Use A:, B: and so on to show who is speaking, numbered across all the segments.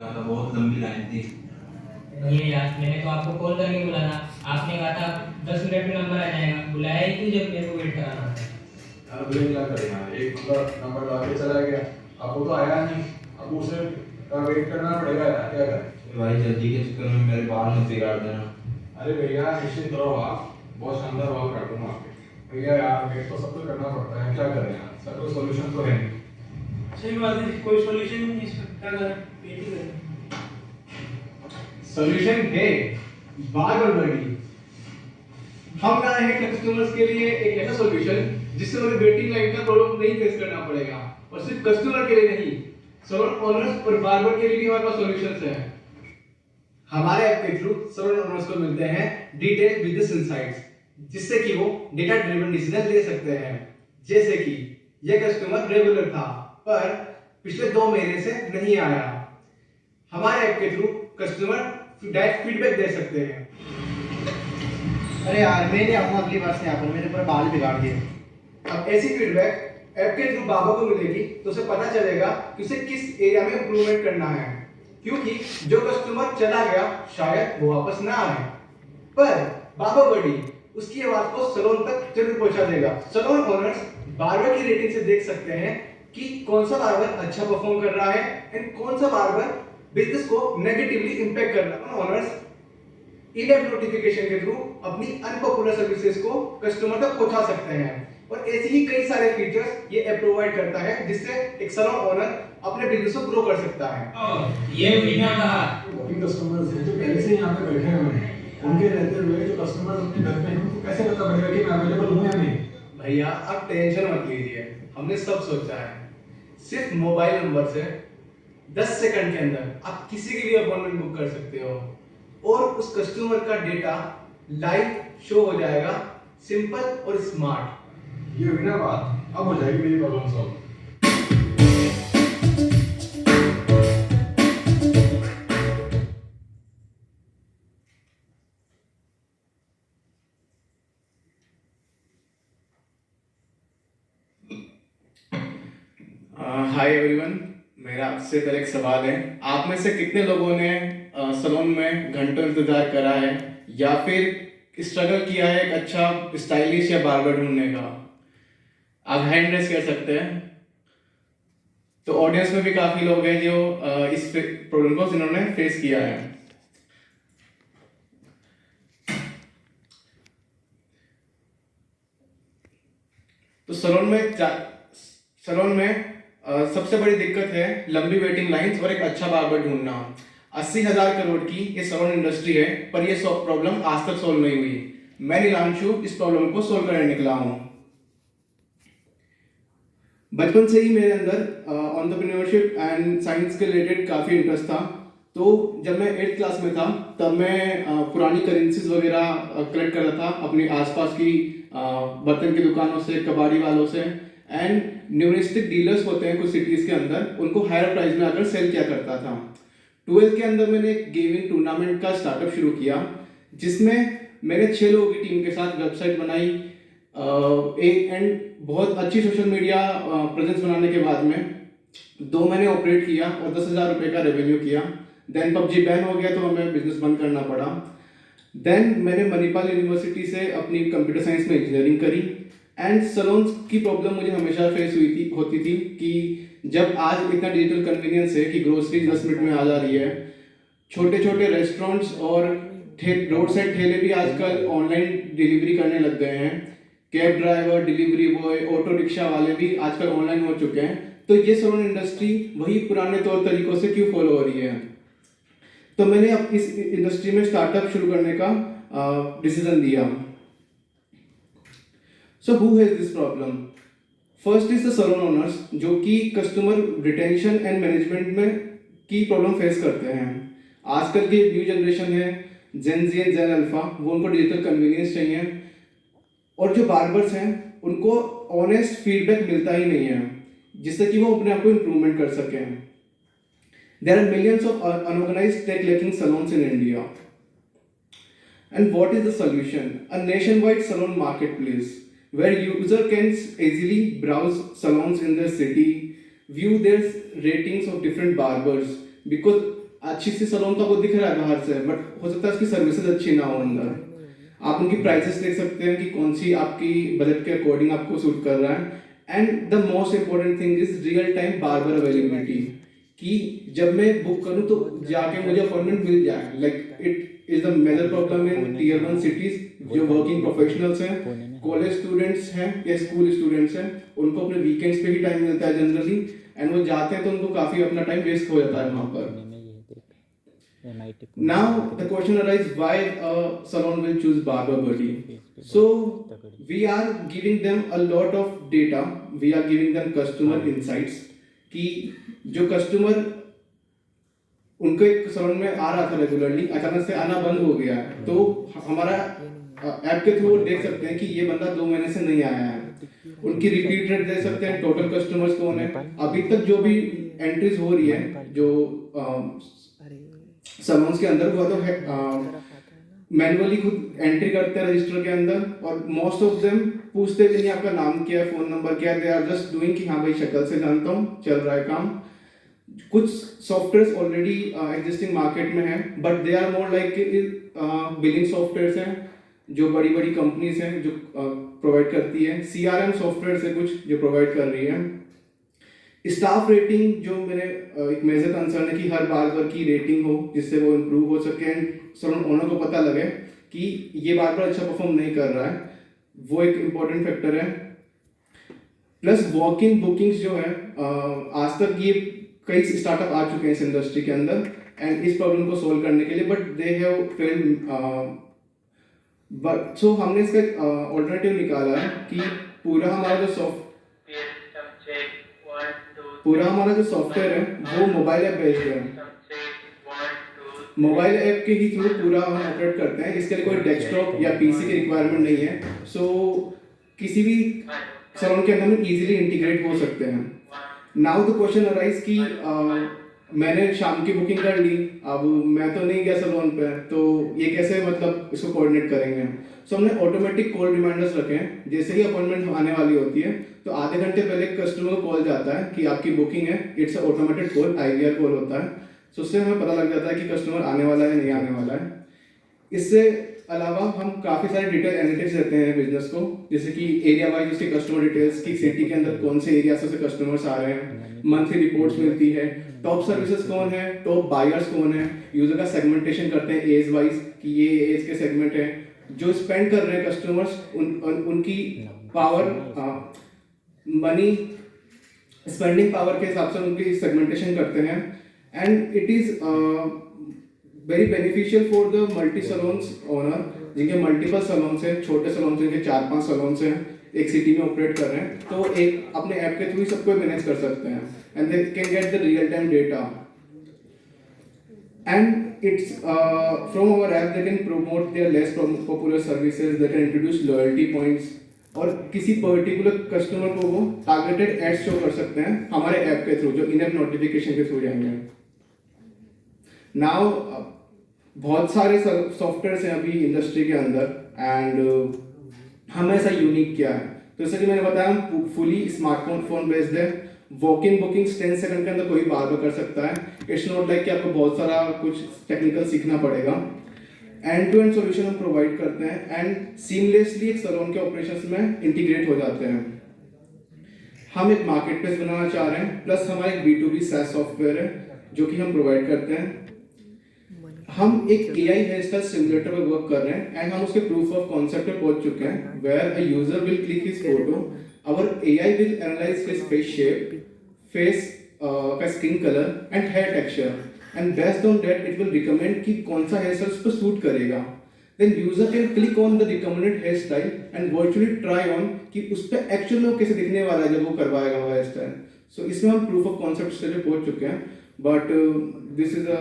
A: बहुत लंबी लाइन थी।
B: ये यार मैंने तो आपको कॉल करके बोला था, आपने कहा था 10 मिनट में नंबर आ जाएगा। बुलाया ही क्यों जब मेरे को वेट कराना था?
C: यार भैया क्या करें यार, एक बंदा नंबर ला के चला गया, अब वो तो आया नहीं, अब उसे का वेट करना पड़ेगा यार, क्या करें।
A: भाई जल्दी के चक्कर में मेरे बाल मत बिगाड़ देना।
C: अरे भैया निश्चिंत रहो आप, बहुत शानदार बाल काट दूंगा आपके। भैया यार वेट तो सबको करना पड़ता है, क्या करें यार, सर कोई सोल्यूशन तो है नहीं।
D: सही बात है, कोई सॉल्यूशन नहीं है इसका, क्या करें, वेट ही करें।
E: सॉल्यूशन है, बार बड़ी। हम लाए हैं कस्टमर्स के लिए एक ऐसा सॉल्यूशन जिससे उन्हें वेटिंग लाइन का प्रॉब्लम नहीं फेस करना पड़ेगा, और सिर्फ कस्टमर के लिए नहीं, सैलून ओनर्स और बार्बर के लिए भी हमारे पास सॉल्यूशंस हैं। हमारे ऐप के थ्रू सैलून ओनर्स को मिलते हैं डिटेल बिजनेस इनसाइट्स, जिससे कि वो डेटा ड्रिवन डिसीजन ले सकते हैं। जैसे कि यह कस्टमर रेगुलर था पर पिछले 2 महीने से नहीं आया, हमारे ऐप के थ्रू कस्टमर डायरेक्ट फीडबैक दे सकते हैं।
F: अरे यार मैं नहीं आऊंगा अगली बार से यहाँ पर, मेरे पूरा बाल बिगाड़ दिए।
E: अब ऐसी फीडबैक ऐप के थ्रू बाबा को मिलेगी तो उसे पता चलेगा कि उसे किस एरिया में इंप्रूवमेंट करना है, क्योंकि जो कस्टमर चला गया शायद वो वापस ना आए, पर बाबा बड़ी उसकी आवाज को सैलून तक जरूर पहुंचा देगा। सैलून ओनर्स बार्बर की रेटिंग से देख सकते हैं कि कौन सा बार्बर अच्छा परफॉर्म कर रहा है एंड कौन सा बार्बर बिजनेस को नेगेटिवली इंपैक्ट कर रहा है। ओनर्स इन-ऐप नोटिफिकेशन के थ्रू अपनी अनपॉपुलर सर्विसेज को कस्टमर तक पहुंचा सकते हैं, और ऐसे ही कई सारे फीचर्स ये ऐप प्रोवाइड करता है जिससे एक सैलून ओनर अपने बिजनेस को ग्रो कर सकता है।
B: ये मीठा कहा।
C: वही कस्टमर्स हैं जो पहले से यहाँ पे बैठे हुए हैं, उनके रहते हुए जो कस्टमर्स अपने घर पे हैं उनको कैसे पता पड़ेगा कि मैं अवेलेबल हूँ या नहीं।
E: भैया आप टेंशन मत लीजिए, हमने सब सोचा है। सिर्फ मोबाइल नंबर से 10 सेकंड के अंदर आप किसी की भी अपॉइंटमेंट बुक कर सकते हो, और उस कस्टमर का डेटा लाइव शो हो जाएगा, सिंपल और स्मार्ट।
C: ये हुई ना बात, अब हो जाएगी मेरी प्रॉब्लम सॉल्व।
E: हाय एवरीवन, मेरा आपसे पहले एक सवाल है। आप में से कितने लोगों ने सैलून में घंटों इंतजार करा है या फिर स्ट्रगल किया है एक अच्छा स्टाइलिश या बार्बर ढूंढने का? आप हैंड रेस कर सकते हैं। तो ऑडियंस में भी काफी लोग हैं जो इस प्रॉब्लम को जिन्होंने फेस किया है। तो सैलून में सबसे बड़ी दिक्कत है लंबी वेटिंग लाइंस और एक अच्छा बार्बर ढूंढना। 80,000 करोड़ की ये सैलून इंडस्ट्री है, पर ये प्रॉब्लम आज तक सॉल्व नहीं हुई। मैं नीलांशु इस प्रॉब्लम को सॉल्व करने निकला हूँ। बचपन से ही मेरे अंदर एंटरप्रेन्योरशिप एंड साइंस के रिलेटेड काफ़ी इंटरेस्ट था। तो जब मैं 8th क्लास में था तब मैं पुरानी करेंसीज वगैरह कलेक्ट कर रहा था अपनी आसपास की बर्तन की दुकानों से, कबाड़ी वालों से, एंड न्यूमरिस्टिक डीलर्स होते हैं कुछ सिटीज़ के अंदर, उनको हायर प्राइस में आकर सेल किया करता था। 12th के अंदर मैंने एक गेमिंग टूर्नामेंट का स्टार्टअप शुरू किया, जिसमें मैंने 6 लोगों की टीम के साथ वेबसाइट बनाई, एंड बहुत अच्छी सोशल मीडिया प्रेजेंस बनाने के बाद में 2 महीने ऑपरेट किया और 10,000 रुपये का रेवेन्यू किया। देन पबजी बैन हो गया तो हमें बिजनेस बंद करना पड़ा। देन मैंने मणिपाल यूनिवर्सिटी से अपनी कंप्यूटर साइंस में इंजीनियरिंग करी। एंड सैलून्स की प्रॉब्लम मुझे हमेशा फेस होती थी कि जब आज इतना डिजिटल कन्वीनियंस है कि ग्रोसरी 10 मिनट में आ जा रही है, छोटे छोटे रेस्टोरेंट्स और रोड साइड ठेले भी आजकल ऑनलाइन डिलीवरी करने लग गए हैं। Cab driver, delivery boy, auto rickshaw वाले भी आजकल ऑनलाइन हो चुके हैं। तो ये सैलून इंडस्ट्री वही पुराने तौर तरीकों से क्यों फॉलो हो रही है? तो मैंने अब इस इंडस्ट्री में स्टार्टअप शुरू करने का डिसीजन दिया। So who has this problem? First is the salon owners, जो कि कस्टमर रिटेंशन एंड मैनेजमेंट में की प्रॉब्लम फेस करते हैं। आजकल की न्यू जनरेशन है जेन जी एंड जेन अल्फा, वो उनको डिजिटल कन्वीनियंस चाहिए, और जो बार्बर्स हैं उनको ऑनेस्ट फीडबैक मिलता ही नहीं है जिससे कि वो अपने आप को इम्प्रूवमेंट कर सकें। There are millions of unorganized tech-lacking salons in India. And what is the solution? A nationwide salon marketplace where user can easily browse salons in their city, view their ratings of different barbers, because अच्छी सी salon तो आपको दिख रहा है बाहर से, but हो सकता है उसकी सर्विसेज अच्छी ना हो अंदर। आप उनकी प्राइसेस देख सकते हैं कि कौन सी आपकी बजट के अकॉर्डिंग आपको सूट कर रहा है। And the most important thing is real time barber availability, कि जब मैं बुक करूं तो जाके मुझे अपॉइंटमेंट मिल जाए। Like it is the major problem in tier 1 cities. जो वर्किंग प्रोफेशनल्स हैं, कॉलेज स्टूडेंट्स हैं या स्कूल स्टूडेंट्स हैं, उनको अपने वीकेंड्स पे ही टाइम मिलता है जनरली, एंड वो जाते हैं तो उनको काफी अपना टाइम वेस्ट हो जाता है वहां पर। Now the question arises, why a salon will choose barber buddy? So we are giving them a lot of data, we are giving them customer insights, कि जो कस्टमर उनको एक सलोन में आ रहा था रेगुलरली, अचानक से आना बंद हो गया, तो हमारा ऐप के थ्रू देख सकते हैं कि ये बंदा 2 महीने से नहीं आया है। उनकी रिपीट रेट देख सकते हैं, टोटल कस्टमर्स कौन है, अभी तक जो भी एंट्रीज हो रही है जो सलोन्स के अंदर, वो तो मैनुअली खुद एंट्री करते हैं रजिस्टर के अंदर, और मोस्ट ऑफ देम पूछते भी नहीं आपका नाम क्या है, फोन नंबर क्या है, दे आर जस्ट डूइंग कि हाँ भाई शक्ल से जानता हूँ, चल रहा है काम। कुछ सॉफ्टवेयर ऑलरेडी एग्जिस्टिंग मार्केट में है, but they are more like billing software हैं जो बड़ी बड़ी कंपनीज हैं जो प्रोवाइड करती है। CRM सॉफ्टवेयर है कुछ जो प्रोवाइड कर रही है। स्टाफ रेटिंग जो मेरे एक मेजर कंसर्न है कि हर बार्बर की रेटिंग हो जिससे वो इम्प्रूव हो सके, एंड सलोन ओनर को पता लगे कि ये बार्बर अच्छा परफॉर्म नहीं कर रहा है, वो एक इम्पोर्टेंट फैक्टर है। प्लस वॉक-इन बुकिंग्स जो है, आज तक ये कई स्टार्टअप आ चुके हैं इस इंडस्ट्री के अंदर एंड इस प्रॉब्लम को सोल्व करने के लिए, but they have failed. But so हमने इसका ऑल्टरनेटिव निकाला है कि पूरा हमारा जो सॉफ्टवेयर है वो मोबाइल ऐप बेस्ड है। मोबाइल ऐप के ही थ्रू पूरा हम ऑपरेट करते हैं, इसके लिए कोई डेस्कटॉप या पीसी की रिक्वायरमेंट नहीं है। सो किसी भी सलोन के अंदर में इजीली इंटीग्रेट हो सकते हैं। नाउ द क्वेश्चन अराइज कि मैंने शाम की बुकिंग कर ली, अब मैं तो नहीं गया सलोन पे, तो ये कैसे मतलब इसको कोऑर्डिनेट करेंगे। सो हमने ऑटोमेटिक कॉल रिमाइंडर्स रखे हैं, जैसे ही अपॉइंटमेंट आने वाली होती है तो आधे घंटे पहले कस्टमर को कॉल जाता है कि आपकी बुकिंग है। It's automated call, IVR call होता है। सो उससे हमें पता लग जाता है कि कस्टमर आने वाला है नहीं आने वाला है। इससे अलावा हम काफ़ी सारे डिटेल एनालिटिक्स देते हैं बिजनेस को, जैसे कि एरिया वाइज उसके कस्टमर डिटेल्स की, सिटी के अंदर कौन से एरिया से कस्टमर्स आ रहे हैं, मंथली रिपोर्ट्स मिलती है, टॉप सर्विसेज कौन है, टॉप बायर्स कौन है, यूजर का सेगमेंटेशन करते हैं एज वाइज कि ये एज के सेगमेंट है, जो स्पेंड कर रहे हैं कस्टमर्स उनकी पावर मनी स्पेंडिंग पावर के हिसाब से उनकी सेगमेंटेशन करते हैं। And it is very beneficial for the multi salons owner जिनके मल्टीपल सलोन्स हैं, छोटे सलोन्स जिनके 4-5 सलोन्स हैं, एक सिटी में ऑपरेट कर रहे हैं, तो एक अपने ऐप के थ्रू सबको मैनेज कर सकते हैं and they can get the real time data. And it's from our app they can promote their less popular services, they can introduce loyalty points, और किसी पर्टिकुलर कस्टमर को वो टारगेटेड एड्स शो कर सकते हैं हमारे ऐप के through, जो इन-ऐप नोटिफिकेशन के थ्रू जाएंगे। नाउ बहुत सारे सॉफ्टवेयर हैं अभी इंडस्ट्री के अंदर, एंड हम ऐसा यूनिक क्या है, तो जैसे कि मैंने बताया हम फुली स्मार्टफोन बेस्ड है। वॉक इन बुकिंग्स 10 सेकंड के अंदर कोई बार्बर कर सकता है। इट्स नॉट लाइक कि आपको बहुत सारा कुछ टेक्निकल सीखना पड़ेगा। एंड टू एंड सॉल्यूशन हम प्रोवाइड करते हैं एंड सीमलेसली एक सलोन के ऑपरेशंस में इंटीग्रेट हो जाते हैं। हम एक मार्केट प्लेस बनाना चाह रहे हैं, प्लस हमारा एक B2B SaaS सॉफ्टवेयर है जो कि हम प्रोवाइड करते हैं। हम एक AI हेयर स्टाइल सिमुलेटर पर वर्क कर रहे हैं एंड हम उसके प्रूफ ऑफ कॉन्सेप्ट पे पहुंच चुके हैं, where a user will click his photo, our AI will analyze his face shape, face का skin colour and hair texture, and based on that it will recommend कि कौन सा हेयर स्टाइल उस पर सूट करेगा। Then user can click on the recommended hair style and virtually try on कि उस पर एक्चुअल में कैसे दिखने वाला है जब वो करवाएगा वो हेयर स्टाइल। सो इसमें हम प्रूफ ऑफ कॉन्सेप्ट स्टेज पे पहुंच चुके हैं, बट दिस इज अ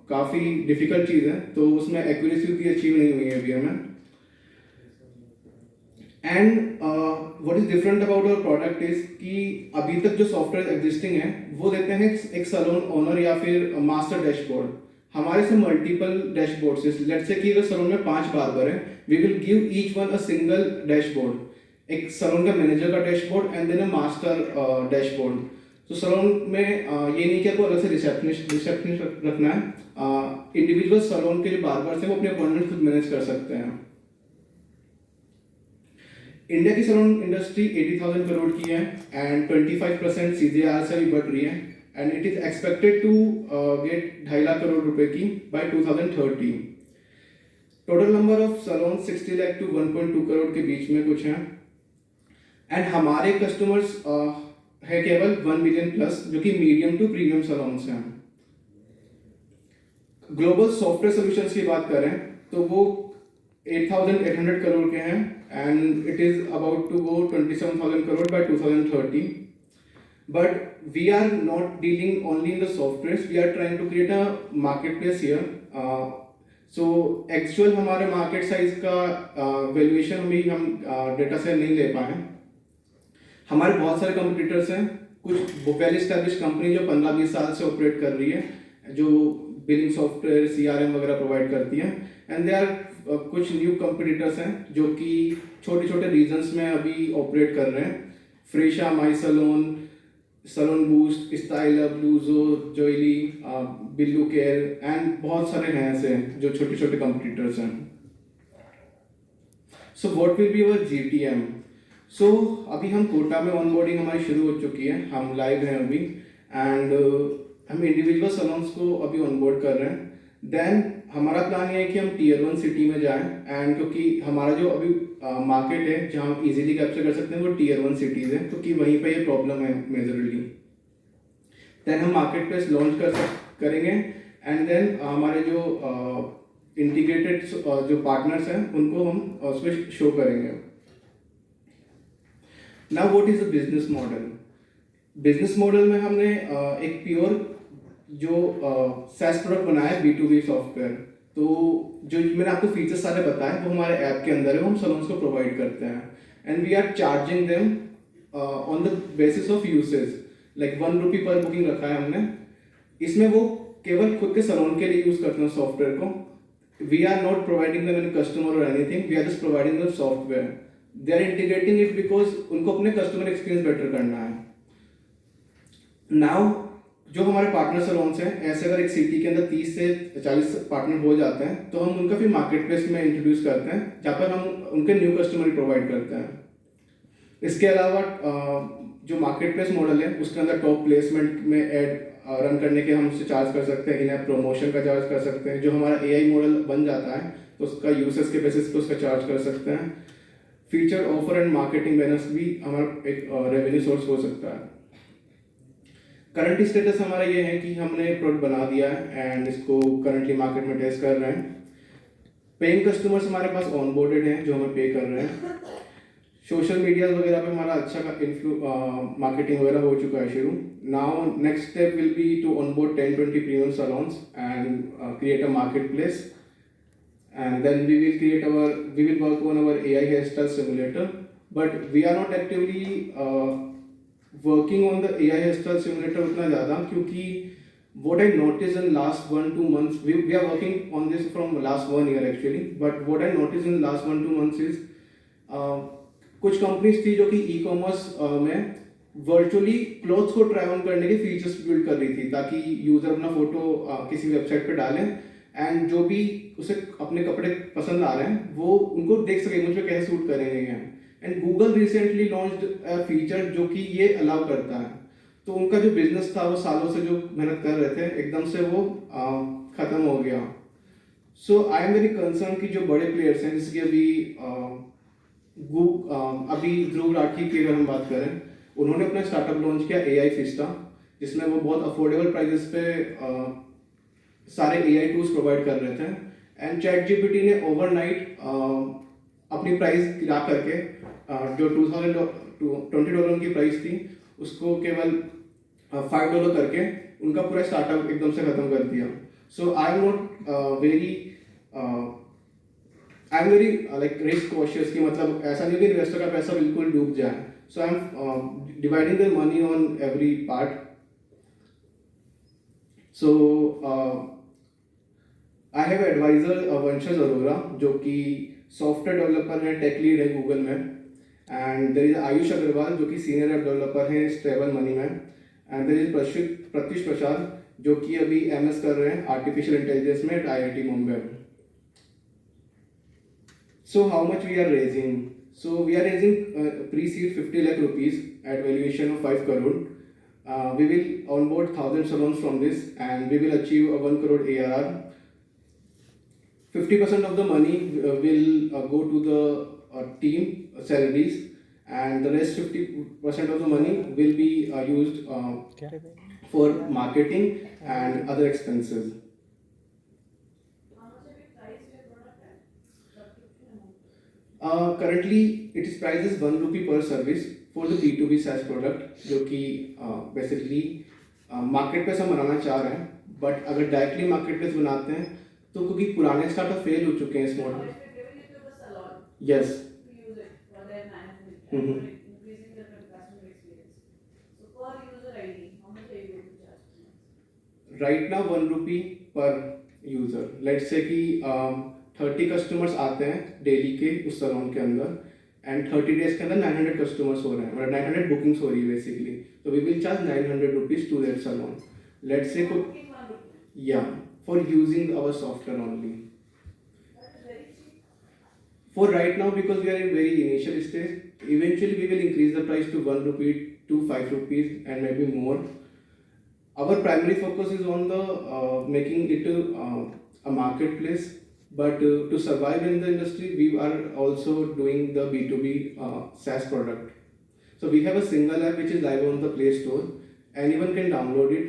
E: काफ़ी डिफिकल्ट चीज़ है, तो उसमें एक्यूरेसी उतनी अचीव नहीं हुई है अभी हमें। And what is different about our product is कि अभी तक जो सॉफ्टवेयर एग्जिस्टिंग है वो देते हैं एक सलोन ओनर या फिर मास्टर डैशबोर्ड। हमारे से मल्टीपल डैशबोर्ड्स, लेट्स से कि अगर सलोन में 5 बार्बर हैं, we will give each one a single dashboard, एक सलोन का मैनेजर का dashboard and then a master dashboard. तो सलोन में ये नहीं कि आपको अलग से रिसेप्शनिस्ट रखना है। इंडिविजुअल सलोन के जो बार्बर्स हैं वो अपने अपॉइंटमेंट खुद मैनेज कर सकते हैं। इंडिया की सलोन इंडस्ट्री 80,000 करोड़ की है एंड 25% CGR से भी बढ़ रही है and it is expected to get 2.5 lakh crore रुपए की by 2030। Total number of salon 60 lakh to 1.2 crore के बीच में कुछ है एंड हमारे कस्टमर्स है केवल 1 मिलियन प्लस, जो कि मीडियम टू प्रीमियम सलोन्स हैं। ग्लोबल सॉफ्टवेयर सॉल्यूशंस की बात करें तो वो 8,800 करोड़ के हैं and it is about to go 27,000 crore by 2030। But we are not dealing only in the softwares, we are trying to create a marketplace here. So actual हमारे market size का valuation भी हम डेटा से नहीं ले पाए। हमारे बहुत सारे कंपटीटर्स हैं, कुछ वेल एस्टैब्लिश कंपनी जो 15-20 साल से ऑपरेट कर रही है, जो बिलिंग सॉफ्टवेयर CRM वगैरह प्रोवाइड करती है एंड दे आर कुछ न्यू कंपटीटर्स हैं जो कि छोटे छोटे रीजन्स में अभी ऑपरेट कर रहे हैं। Fresha, my salon, salon boost, style up, लूजो, जोइली, बिल्लू केयर एंड बहुत सारे हैं ऐसे जो छोटे छोटे कंपटीटर्स हैं। So what will be our GTM? सो अभी हम कोटा में ऑनबोर्डिंग हमारी शुरू हो चुकी है, हम लाइव हैं अभी एंड हम इंडिविजुअल सलोन्स को अभी ऑनबोर्ड कर रहे हैं। देन हमारा प्लान ये है कि हम Tier 1 सिटी में जाएं एंड क्योंकि हमारा जो अभी मार्केट है जहाँ हम इजीली कैप्चर कर सकते हैं वो Tier 1 सिटीज़ है, क्योंकि वहीं पे ये प्रॉब्लम है मेजरली। देन हम मार्केट प्लेस लॉन्च करेंगे एंड देन हमारे जो इंटीग्रेटेड जो पार्टनर्स हैं उनको हम उसमें शो करेंगे। Now what is the business model? Business model में हमने एक प्योर जो SaaS प्रोडक्ट बनाया है, B2B सॉफ्टवेयर। तो जो मैंने आपको फीचर्स सारे बताए वो हमारे ऐप के अंदर है, वो हम सलोन्स को प्रोवाइड करते हैं and we are charging them on the basis of usage, like 1 rupee per booking रखा है हमने। इसमें वो केवल खुद के सलोन के लिए यूज करते हैं सॉफ्टवेयर को। We are not providing them any customer और anything, we are just providing them software. They are integrating it because उनको अपने कस्टमर एक्सपीरियंस बेटर करना है। नाउ जो हमारे पार्टनर सलोन्स हैं, ऐसे अगर एक सिटी के अंदर 30 से 40 पार्टनर हो जाते हैं तो हम उनका फिर मार्केट प्लेस में इंट्रोड्यूस करते हैं जहाँ पर हम उनके न्यू कस्टमर प्रोवाइड करते हैं। इसके अलावा जो मार्केट प्लेस मॉडल है उसके अंदर टॉप प्लेसमेंट में एड रन करने के हम उससे चार्ज कर सकते हैं, इन ऐप प्रमोशन का चार्ज कर सकते हैं। जो हमारा AI मॉडल बन जाता है तो उसका यूसेज के बेसिस पे उसका चार्ज कर सकते हैं। Feature offer and marketing banners भी हमारा एक रेवेन्यू सोर्स हो सकता है। करंट स्टेटस हमारा ये है कि हमने प्रोडक्ट बना दिया है एंड इसको करंटली मार्केट में टेस्ट कर रहे हैं। पेइंग कस्टमर्स हमारे पास ऑनबोर्डेड हैं जो हमें पे कर रहे हैं। सोशल मीडिया वगैरह पे हमारा अच्छा मार्केटिंग वगैरह हो चुका है शुरू। Now next step will be to onboard 10-20 premium salons and create a market place and then we will work on our AI hairstyle simulator, but we are not actively working on the AI hairstyle simulator उतना ज़्यादा, क्योंकि what I noticed in last 1-2 months, we are working on this from last 1 year actually, but what I noticed in last 1-2 months is कुछ companies थी जो कि e-commerce में virtually clothes को try on करने के फीचर्स बिल्ड कर रही थी ताकि यूजर अपना फोटो किसी वेबसाइट पे डालें एंड जो भी उसे अपने कपड़े पसंद आ रहे हैं वो उनको देख सके मुझ पे कैसे सूट करेंगे हैं। And Google recently launched a feature जो कि ये अलाउ करता है। तो उनका जो बिजनेस था वो सालों से जो मेहनत कर रहे थे एकदम से वो खत्म हो गया। सो आई एम वेरी कंसर्न कि जो बड़े प्लेयर्स हैं जैसे कि अभी ध्रुव राठी की अगर हम बात करें, उन्होंने अपना स्टार्टअप लॉन्च किया AI Fista, जिसमें वो बहुत अफोर्डेबल प्राइसेस पे सारे AI टूल्स प्रोवाइड कर रहे थे एंड ChatGPT ने ओवरनाइट अपनी प्राइस गिरा करके जो $20 की प्राइस थी उसको केवल $5 करके उनका पूरा स्टार्टअप एकदम से खत्म कर दिया। So I am not very like risk cautious की मतलब ऐसा नहीं कि इन्वेस्टर का पैसा बिल्कुल डूब जाए। So I am dividing the money on every part. So I have advisor Vanshaj Arora जो कि सॉफ्टवेयर डेवलपर है, टेक लीड है गूगल में, and there is Ayush Agarwal जो कि सीनियर ऐप डेवलपर है स्टेबल मनी में, and there is Pratyush Prasad जो कि अभी MS कर रहे हैं आर्टिफिशियल इंटेलिजेंस में IIT Mumbai. So how much we are raising? So we are raising pre-seed 50 lakh rupees at valuation of 5 crore. We will onboard 1,000 salons from this and we will achieve a 1 crore ARR. 50% of the money will go to the team salaries and the rest 50% of the money will be used for marketing and other expenses. Currently it is priced as 1 rupee per service for the B2B SaaS product जो कि basically market place हम बनाना चाह रहे हैं but अगर directly market place बनाते हैं तो क्योंकि पुराने स्टार्टअप फेल हो चुके हैं इस model. Yes right now 1 rupee पर यूजर। लेट्स से कि 30 कस्टमर्स आते हैं डेली के उस सैलून के अंदर एंड 30 डेज के अंदर 900 कस्टमर्स हो रहे हैं, मतलब 900 बुकिंग्स हो रही है बेसिकली। तो we will charge 900 rupees to that salon. Let's say yeah for using our software only for right now because we are in very initial stage. Eventually we will increase the price to 1 rupee to 5 rupees and maybe more. Our primary focus is on the making it a marketplace, but to survive in the industry we are also doing the B2B SaaS product. So we have a single app which is live on the Play Store. Anyone can download it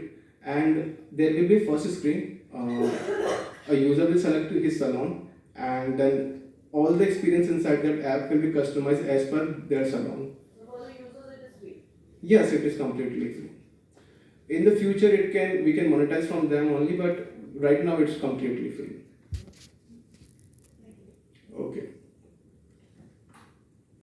E: and there will be first screen. A user will select his salon and then all the experience inside that app will be customized as per their salon.
G: So for the users it is free?
E: Yes, it is completely free. In the future we can monetize from them only, but right now it's completely free.